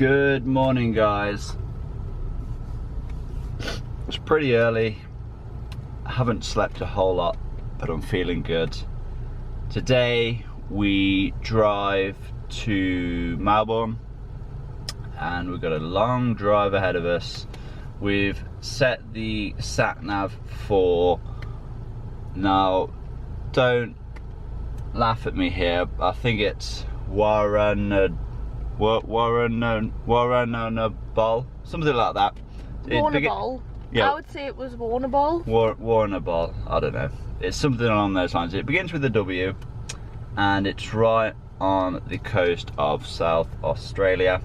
Good morning, guys. It's pretty early. I haven't slept a whole lot, but I'm feeling good. Today we drive to Melbourne and we've got a long drive ahead of us. We've set the sat nav for, now don't laugh at me here, I think it's Warranabal, something like that. Warrnambool. Yeah. I would say it was Warrnambool. Warrnambool, I don't know. It's something along those lines. It begins with a W and it's right on the coast of South Australia.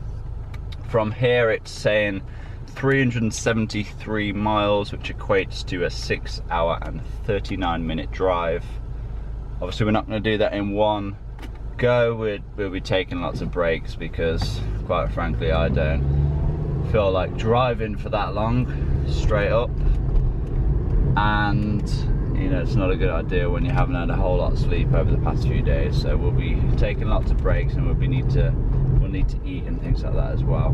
From here it's saying 373 miles, which equates to a 6 hour and 39 minute drive. Obviously we're not going to do that in one go. We'll be taking lots of breaks because quite frankly I don't feel like driving for that long straight up, and you know, it's not a good idea when you haven't had a whole lot of sleep over the past few days. So we'll be taking lots of breaks and we'll need to eat and things like that as well.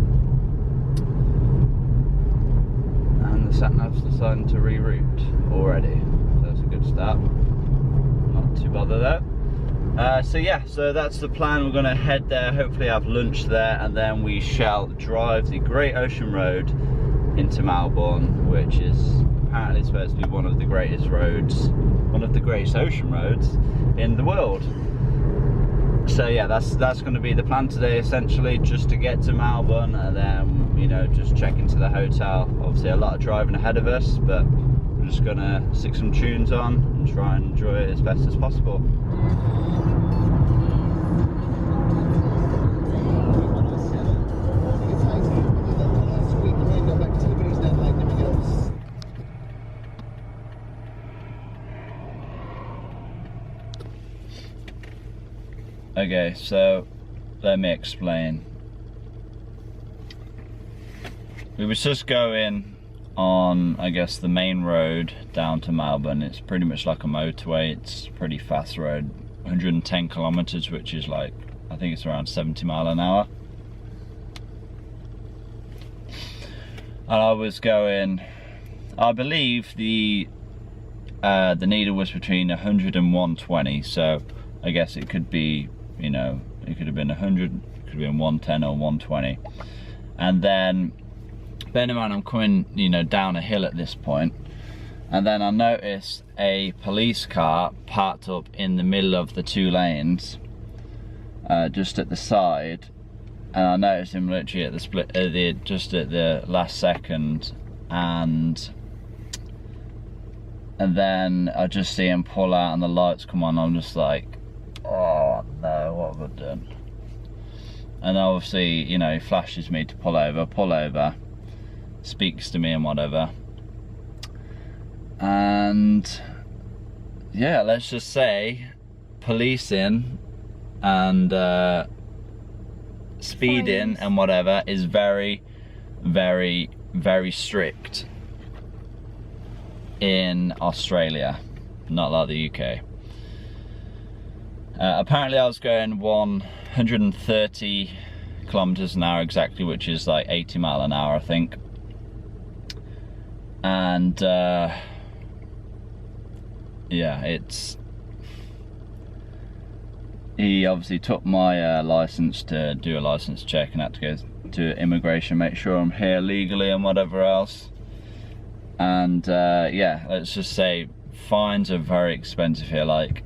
And the sat nav's deciding to reroute already, so that's a good start. Not too bothered though. So yeah, so that's the plan. We're going to head there, hopefully have lunch there, and then we shall drive the Great Ocean Road into Melbourne, which is apparently supposed to be one of the greatest roads, one of the greatest ocean roads in the world. So yeah, that's going to be the plan today, essentially, just to get to Melbourne and then, you know, just check into the hotel. Obviously a lot of driving ahead of us, but we're just gonna stick some tunes on and try and enjoy it as best as possible. Okay, so let me explain. We was just going on, I guess, the main road down to Melbourne. It's pretty much like a motorway. It's a pretty fast road, 110 kilometers, which is like, I think it's around 70 miles an hour. And I was going, I believe the needle was between 100 and 120, so I guess it could be, you know, it could have been 100, it could have been 110 or 120. And then, bear in mind I'm coming, you know, down a hill at this point, and then I noticed a police car parked up in the middle of the two lanes, just at the side, and I noticed him literally at the split, just at the last second, and then I just see him pull out and the lights come on. I'm just like, oh no, what have I done? And obviously, you know, he flashes me to pull over, speaks to me and whatever. And yeah, let's just say policing and speeding and whatever is very, very, very strict in Australia, not like the UK. Apparently I was going 130 kilometers an hour exactly, which is like 80 miles an hour, I think. And yeah, he obviously took my license to do a license check, and had to go to immigration, make sure I'm here legally and whatever else. And yeah, let's just say fines are very expensive here. Like,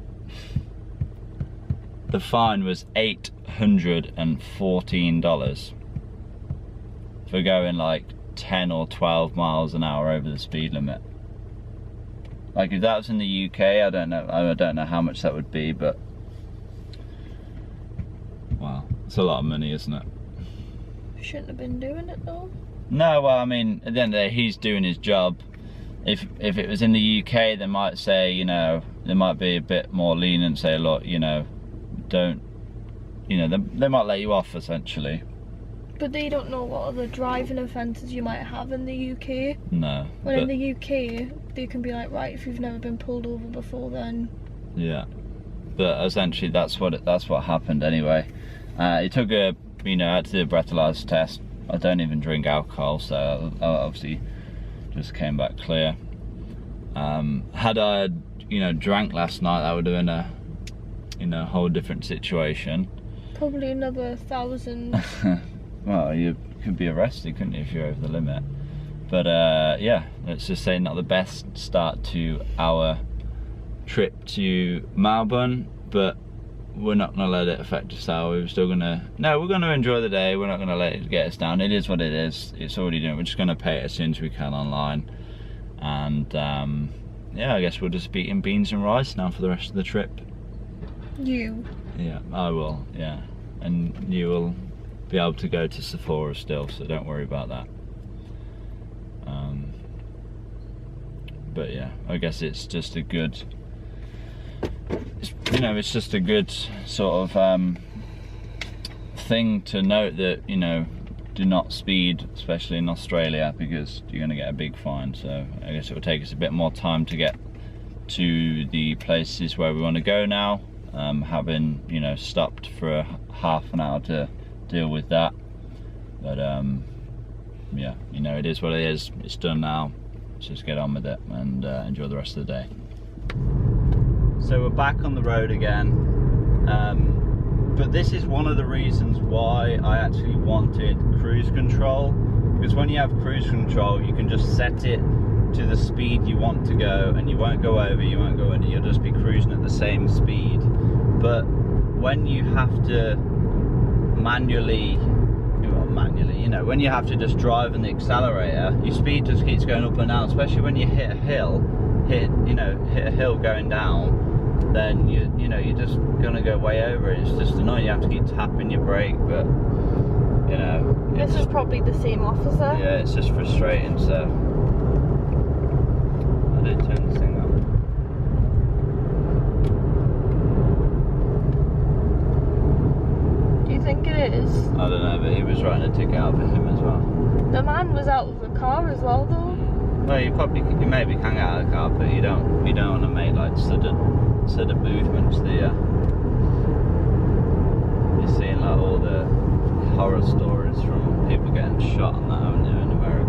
the fine was $814 for going like 10 or 12 miles an hour over the speed limit. Like, if that was in the UK, I don't know how much that would be, but wow, it's a lot of money, isn't it? Shouldn't have been doing it though. No, well, I mean, at the end of the day, he's doing his job. If it was in the UK, they might say, you know, there might be a bit more lenient, say, look, you know, don't, you know, they might let you off essentially. But they don't know what other driving offences you might have in the UK. No. Well, in the UK, they can be like, right, if you've never been pulled over before, then. Yeah. But essentially, that's what happened anyway. He took a, you know, had to do a breathalyzer test, I don't even drink alcohol, so I obviously just came back clear. Had I, you know, drank last night, that would have been a, you know, whole different situation. Probably another 1,000. Well, you could be arrested, couldn't you, if you're over the limit? But yeah, let's just say not the best start to our trip to Melbourne, but we're not gonna let it affect us out. We're still gonna, no, we're gonna enjoy the day. We're not gonna let it get us down. It is what it is. It's already done. We're just gonna pay it as soon as we can online. And yeah, I guess we'll just be eating beans and rice now for the rest of the trip. You? Yeah, I will, yeah. And you will be able to go to Sephora still, so don't worry about that. But yeah, I guess it's just a good, you know, it's just a good sort of thing to note that, you know, do not speed, especially in Australia, because you're going to get a big fine. So I guess it will take us a bit more time to get to the places where we want to go now, having, you know, stopped for half an hour to deal with that. But yeah, you know, it is what it is. It's done now. Let's just get on with it and enjoy the rest of the day. So we're back on the road again, but this is one of the reasons why I actually wanted cruise control, because when you have cruise control you can just set it to the speed you want to go, and you won't go over, you won't go under, you'll just be cruising at the same speed. But when you have to manually, you know, when you have to just drive on the accelerator, your speed just keeps going up and down, especially when you hit a hill, hit a hill going down, then you know, you're just gonna go way over it. It's just annoying. You have to keep tapping your brake, but you know, This is probably the same officer. yeah, it's just frustrating. So I did turn this thing up. Do you think it is? I don't know, but he was writing a ticket out for him as well. The man was out of the car as well, though. Well, you maybe can get out of the car, but you don't want to make like sudden movements. You're seeing like all the horror stories from people getting shot and that, haven't you, in America?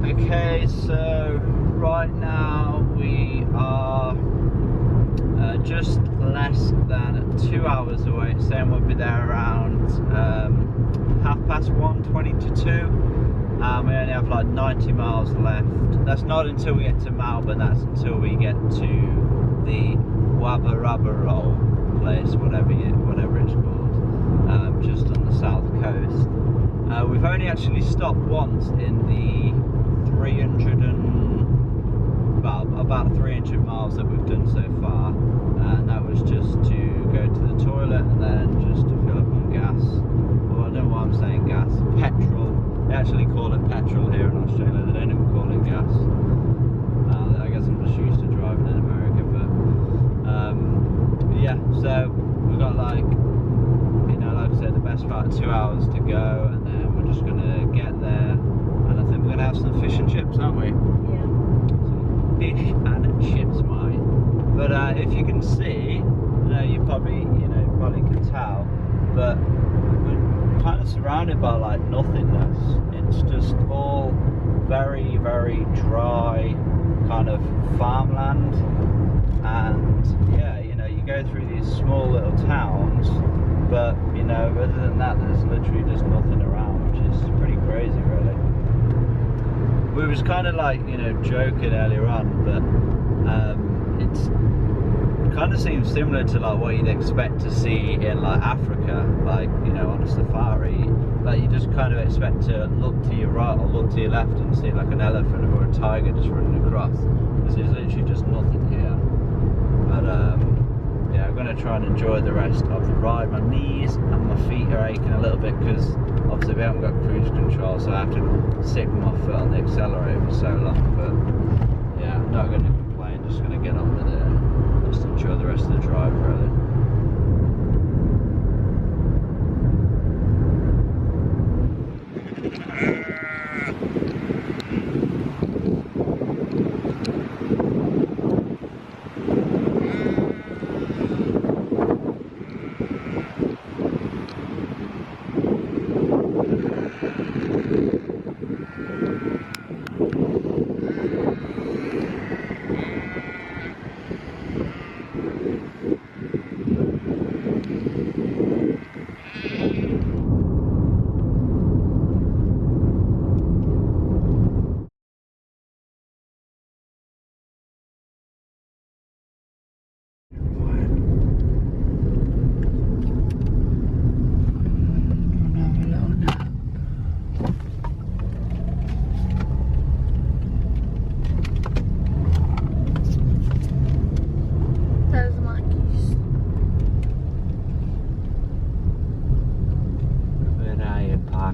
Okay, so right now we are just less than 2 hours away, saying we'll be there around 1:30, 20 to 2. We only have like 90 miles left. That's not until we get to Melbourne, that's until we get to the Wabarabaro place, whatever it's called, just on the south coast. We've only actually stopped once in the about 300 miles that we've done so far, and that was just to go to the toilet and then just to fill up on gas. Well, I don't know why I'm saying gas. Petrol. They actually call it petrol here in Australia. They don't even call it gas. I guess I'm just used to driving in America, but yeah. So we've got like I said, the best part of 2 hours to go, and then we're just gonna get there, and I think we're gonna have some fish and chips, aren't we? Yeah. Some fish and chips, mate. But if you can see, you probably can tell, but we're kind of surrounded by like nothingness. It's just all very, very dry kind of farmland, and yeah, you go through these small little towns, but other than that, there's literally just nothing around, which is pretty crazy, really. We was kind of like joking earlier on, but it's kind of seems similar to like what you'd expect to see in like Africa, like on a safari. Like you just kind of expect to look to your right or look to your left and see like an elephant or a tiger just running across, because there's literally just nothing here. But yeah, I'm going to try and enjoy the rest of the ride. My knees and my feet are aching a little bit because obviously we haven't got cruise control, so I have to stick my foot on the accelerator for so long. But yeah, I'm not going to complain, just going to get on with it. Just enjoy the rest of the drive, really.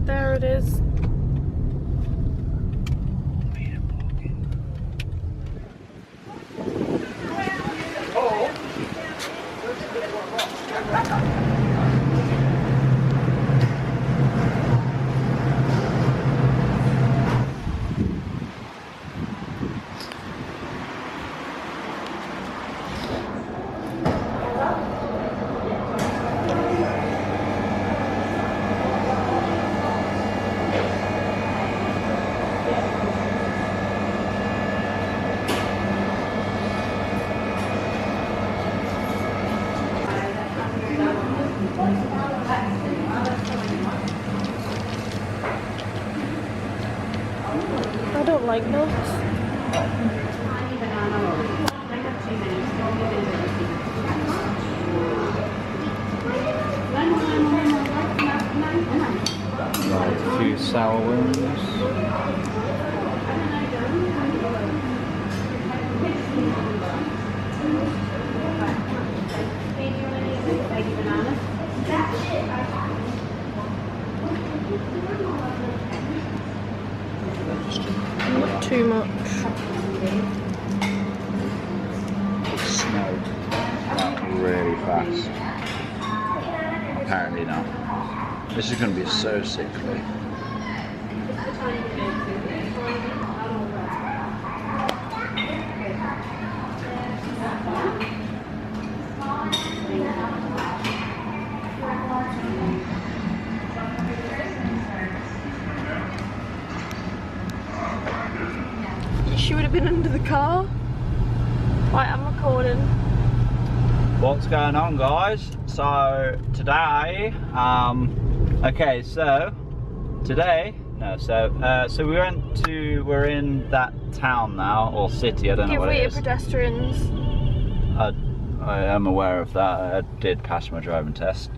There it is. I don't like nuts. Right, a few sour ones. Not too much. It snowed like really fast. Apparently not. This is going to be so sickly. She would have been under the car. Right, I'm recording. What's going on, guys? So today, so we're in that town now, or city, I don't know what it is. Pedestrians. I am aware of that. I did pass my driving test.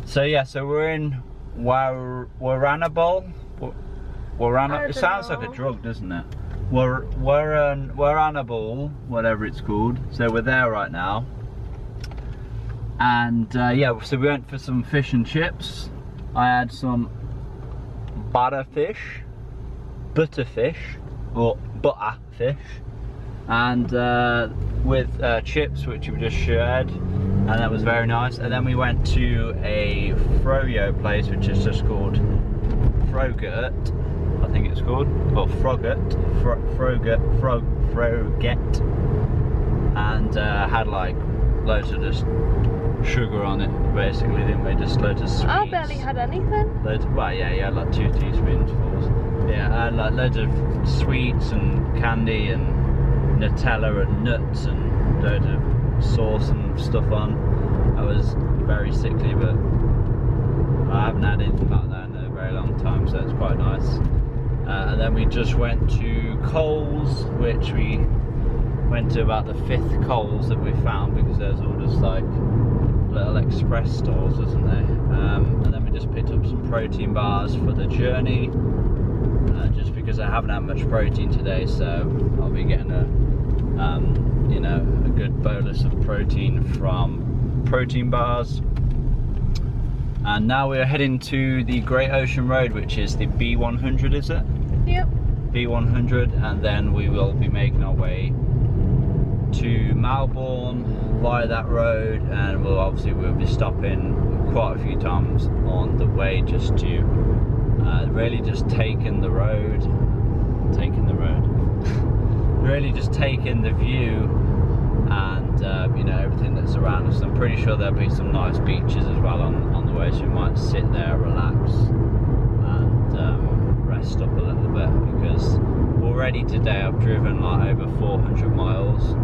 So yeah, so we're in Warrnambool. It sounds like a drug, doesn't it? Warrnambool, whatever it's called. So we're there right now. And yeah, so we went for some fish and chips. I had some butterfish, or butterfish, and with chips, which we just shared, and that was very nice. And then we went to a froyo place, which is just called Froget, I think it's called, or Froget, and had like loads of just sugar on it, basically, didn't we? Just loads of sweets. I barely had anything. Well, yeah, you had like 2 teaspoonfuls. Yeah, I had like loads of sweets and candy and Nutella and nuts and loads of sauce and stuff on. I was very sickly, but I haven't had anything like that in a very long time, so it's quite nice. And then we just went to Coles, which we went to about the 5th Coles that we found, because there's all just like little express stores, isn't there? And then we just picked up some protein bars for the journey, just because I haven't had much protein today, so I'll be getting a you know, a good bolus of protein from protein bars. And now we're heading to the Great Ocean Road, which is the B100, is it? Yep. B100, and then we will be making our way to Melbourne via that road, and we'll be stopping quite a few times on the way, just to really just take in the road, really just take in the view, and you know, everything that's around us. I'm pretty sure there'll be some nice beaches as well on the way, so we might sit there, relax, and rest up a little bit, because already today I've driven like over 400 miles.